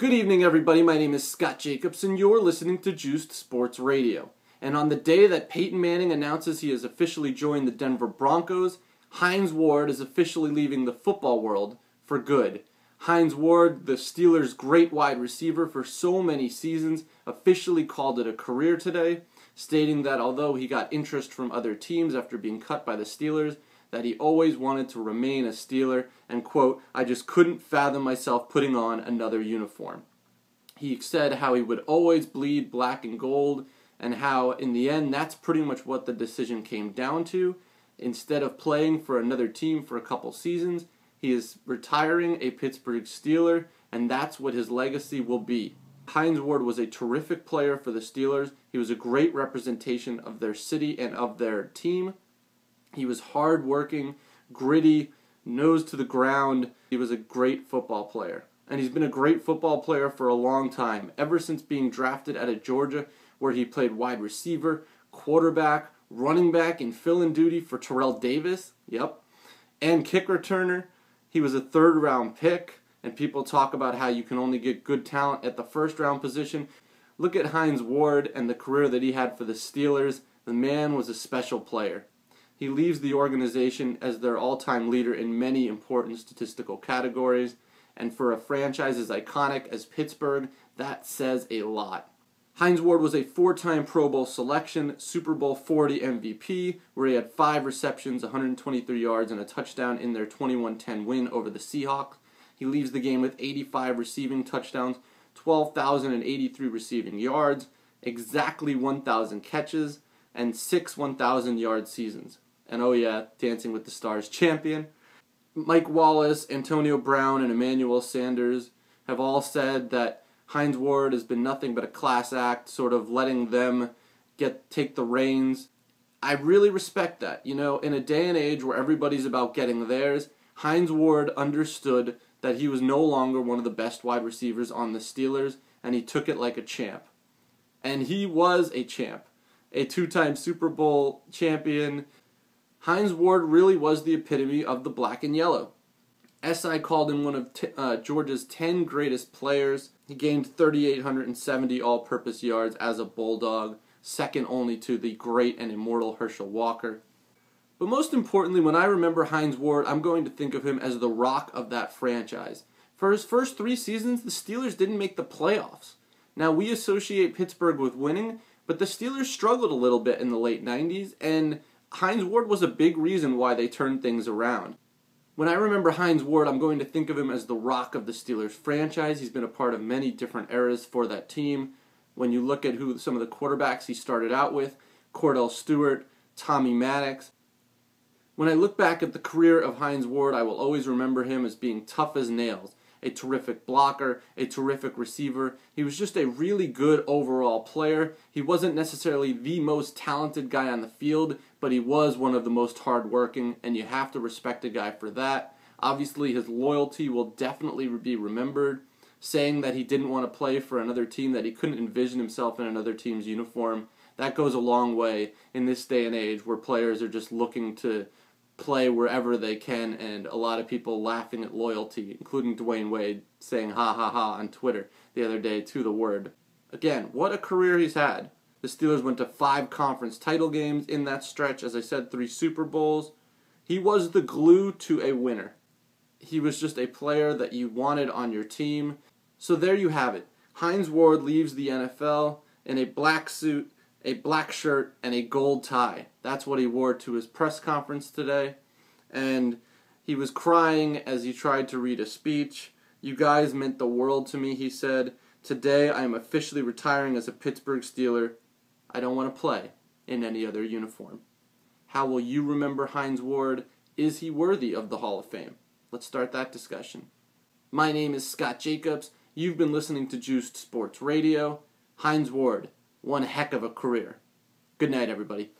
Good evening, everybody. My name is Scott Jacobs, and you're listening to Juiced Sports Radio. And on the day that Peyton Manning announces he has officially joined the Denver Broncos, Hines Ward is officially leaving the football world for good. Hines Ward, the Steelers' great wide receiver for so many seasons, officially called it a career today, stating that although he got interest from other teams after being cut by the Steelers, that he always wanted to remain a Steeler, and quote, "I just couldn't fathom myself putting on another uniform." He said how he would always bleed black and gold, and how in the end that's pretty much what the decision came down to. Instead of playing for another team for a couple seasons, he is retiring a Pittsburgh Steeler, and that's what his legacy will be. Hines Ward was a terrific player for the Steelers. He was a great representation of their city and of their team. He was hard-working, gritty, nose to the ground. He was a great football player. And he's been a great football player for a long time, ever since being drafted out of Georgia, where he played wide receiver, quarterback, running back, and fill-in duty for Terrell Davis, and kick returner. He was a third-round pick, and people talk about how you can only get good talent at the first-round position. Look at Hines Ward and the career that he had for the Steelers. The man was a special player. He leaves the organization as their all-time leader in many important statistical categories, and for a franchise as iconic as Pittsburgh, that says a lot. Hines Ward was a four-time Pro Bowl selection, Super Bowl 40 MVP, where he had 5 receptions, 123 yards, and a touchdown in their 21-10 win over the Seahawks. He leaves the game with 85 receiving touchdowns, 12,083 receiving yards, exactly 1,000 catches, and 6 1,000-yard seasons. And oh yeah, Dancing with the Stars champion. Mike Wallace, Antonio Brown, and Emmanuel Sanders have all said that Hines Ward has been nothing but a class act, sort of letting them take the reins. I really respect that. You know, in a day and age where everybody's about getting theirs, Hines Ward understood that he was no longer one of the best wide receivers on the Steelers, and he took it like a champ. And he was a champ. A 2-time Super Bowl champion. Hines Ward really was the epitome of the black and yellow. SI called him one of Georgia's 10 greatest players. He gained 3,870 all-purpose yards as a Bulldog, second only to the great and immortal Herschel Walker. But most importantly, when I remember Hines Ward, I'm going to think of him as the rock of that franchise. For his first 3 seasons, the Steelers didn't make the playoffs. Now, we associate Pittsburgh with winning, but the Steelers struggled a little bit in the late 90s, and Hines Ward was a big reason why they turned things around. When I remember Hines Ward, I'm going to think of him as the rock of the Steelers franchise. He's been a part of many different eras for that team. When you look at who some of the quarterbacks he started out with, Kordell Stewart, Tommy Maddox. When I look back at the career of Hines Ward, I will always remember him as being tough as nails. A terrific blocker, a terrific receiver. He was just a really good overall player. He wasn't necessarily the most talented guy on the field, but he was one of the most hardworking, and you have to respect a guy for that. Obviously, his loyalty will definitely be remembered. Saying that he didn't want to play for another team, that he couldn't envision himself in another team's uniform, that goes a long way in this day and age where players are just looking to play wherever they can, and a lot of people laughing at loyalty, including Dwayne Wade saying ha ha ha on Twitter the other day to the word. Again, what a career he's had. The Steelers went to 5 conference title games in that stretch, as I said, 3 Super Bowls. He was the glue to a winner. He was just a player that you wanted on your team. So there you have it. Hines Ward leaves the NFL in a black suit, a black shirt, and a gold tie. That's what he wore to his press conference today. And he was crying as he tried to read a speech. "You guys meant the world to me," he said. "Today I am officially retiring as a Pittsburgh Steeler. I don't want to play in any other uniform." How will you remember Hines Ward? Is he worthy of the Hall of Fame? Let's start that discussion. My name is Scott Jacobs. You've been listening to Juiced Sports Radio. Hines Ward, one heck of a career. Good night, everybody.